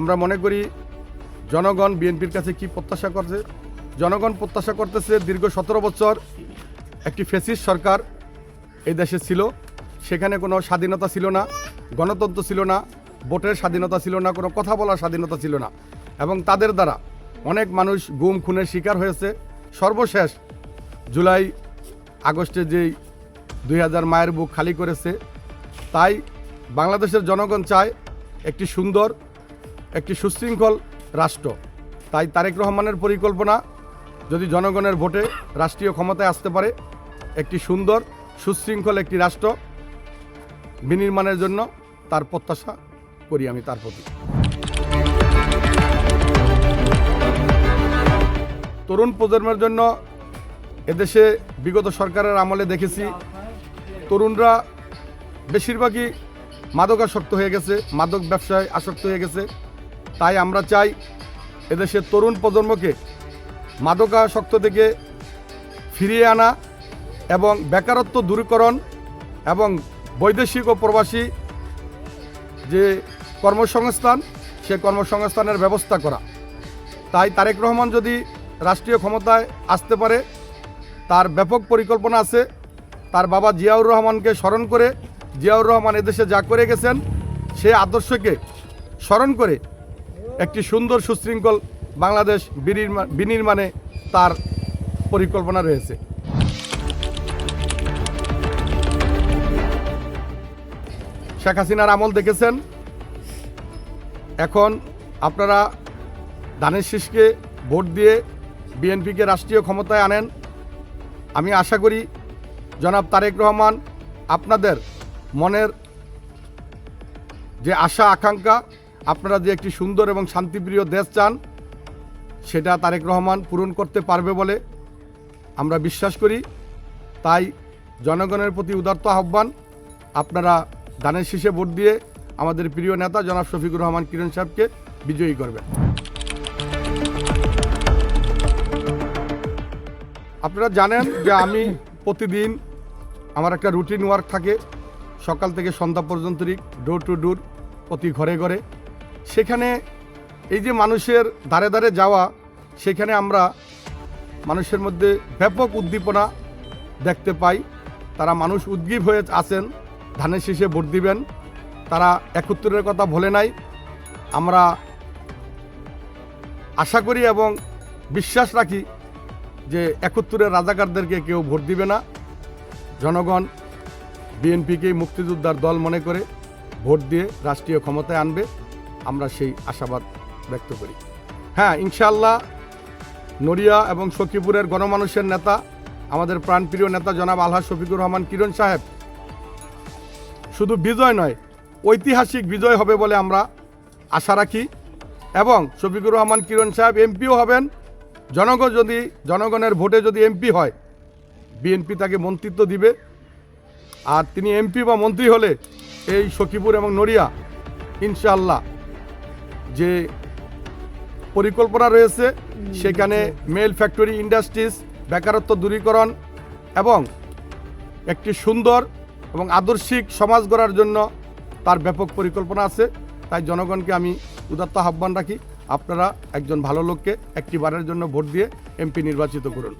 আমরা মনে করি জনগণ বিএনপির কাছে কি প্রত্যাশা করছে। জনগণ প্রত্যাশা করতেছে দীর্ঘ 17 বছর একটি ফ্যাসিস্ট সরকার এই দেশে ছিল, সেখানে কোনো স্বাধীনতা ছিল না, গণতন্ত্র ছিল না, ভোটের স্বাধীনতা ছিল না, কোনো কথা বলার স্বাধীনতা ছিল না, এবং তাদের দ্বারা অনেক মানুষ গুম খুনের শিকার হয়েছে। সর্বশেষ জুলাই আগস্টে যেই 2000 মায়ের বুক খালি করেছে, তাই বাংলাদেশের জনগণ চায় একটি সুন্দর, একটি সুশৃঙ্খল রাষ্ট্র। তাই তারেক রহমানের পরিকল্পনা যদি জনগণের ভোটে রাষ্ট্রীয় ক্ষমতায় আসতে পারে, একটি সুন্দর সুশৃঙ্খল একটি রাষ্ট্র বিনির্মাণের জন্য তার প্রত্যাশা করি আমি তার প্রতি। তরুণ প্রজন্মের জন্য এদেশে বিগত সরকারের আমলে দেখেছি তরুণরা বেশিরভাগই মাদকাসক্ত হয়ে গেছে, মাদক ব্যবসায় আসক্ত হয়ে গেছে। তাই আমরা চাই এদেশের তরুণ প্রজন্মকে মাদকাসক্ত থেকে ফিরিয়ে আনা এবং বেকারত্ব দূরীকরণ এবং বৈদেশিক ও প্রবাসী যে কর্মসংস্থান, সে কর্মসংস্থানের ব্যবস্থা করা। তাই তারেক রহমান যদি রাষ্ট্রীয় ক্ষমতায় আসতে পারে, তার ব্যাপক পরিকল্পনা আছে। তার বাবা জিয়াউর রহমানকে স্মরণ করে, জিয়াউর রহমান এদেশে যা করে গেছেন সে আদর্শকে স্মরণ করে একটি সুন্দর সুশৃঙ্খল বাংলাদেশ বিনির্মাণে তার পরিকল্পনা রয়েছে। শেখ হাসিনার আমল দেখেছেন, এখন আপনারা ধানের শীষকে ভোট দিয়ে বিএনপিকে রাষ্ট্রীয় ক্ষমতায় আনেন। আমি আশা করি জনাব তারেক রহমান আপনাদের মনের যে আশা আকাঙ্ক্ষা, আপনারা যে একটি সুন্দর এবং শান্তিপ্রিয় দেশ চান, সেটা তারেক রহমান পূরণ করতে পারবে বলে আমরা বিশ্বাস করি। তাই জনগণের প্রতি উদারত আহ্বান, আপনারা ধানের শীষে ভোট দিয়ে আমাদের প্রিয় নেতা জনাব শফিকুর রহমান কিরণ সাহেবকে বিজয়ী করবেন। আপনারা জানেন যে আমি প্রতিদিন আমার একটা রুটিন ওয়ার্ক থাকে, সকাল থেকে সন্ধ্যা পর্যন্তই ডোর টু ডোর, প্রতি ঘরে ঘরে। সেখানে এই যে মানুষের ধারে ধারে যাওয়া, সেখানে আমরা মানুষের মধ্যে ব্যাপক উদ্দীপনা দেখতে পাই। তারা মানুষ উদ্গ্রীব হয়ে আছেন, ধানের শীষে ভোট দিবেন। তারা 71-এর কথা ভোলে নাই। আমরা আশা করি এবং বিশ্বাস রাখি যে 71-এর রাজাকারদেরকে কেউ ভোট দিবে না। জনগণ বিএনপিকেই মুক্তিযোদ্ধার দল মনে করে ভোট দিয়ে রাষ্ট্রীয় ক্ষমতায় আনবে, আমরা সেই আশাবাদ ব্যক্ত করি। হ্যাঁ, ইনশাআল্লাহ নড়িয়া এবং সখীপুরের গণমানুষের নেতা, আমাদের প্রাণপ্রিয় নেতা জনাব আলহাজ শফিকুর রহমান কিরণ সাহেব শুধু বিজয় নয়, ঐতিহাসিক বিজয় হবে বলে আমরা আশা রাখি। এবং শফিকুর রহমান কিরণ সাহেব এমপিও হবেন। জনগণের ভোটে যদি এমপি হয়, বিএনপি তাকে মন্ত্রিত্ব দিবে। আর তিনি এমপি বা মন্ত্রী হলে এই সখীপুর এবং নড়িয়া ইনশাআল্লাহ যে পরিকল্পনা রয়েছে, সেখানে মেল ফ্যাক্টরি ইন্ডাস্ট্রিজ, বেকারত্ব দূরীকরণ এবং একটি সুন্দর এবং আদর্শিক সমাজ গড়ার জন্য তার ব্যাপক পরিকল্পনা আছে। তাই জনগণকে আমি উদাত্ত আহ্বান রাখি, আপনারা একজন ভালো লোককে একটি বারের জন্য ভোট দিয়ে এমপি নির্বাচিত করুন।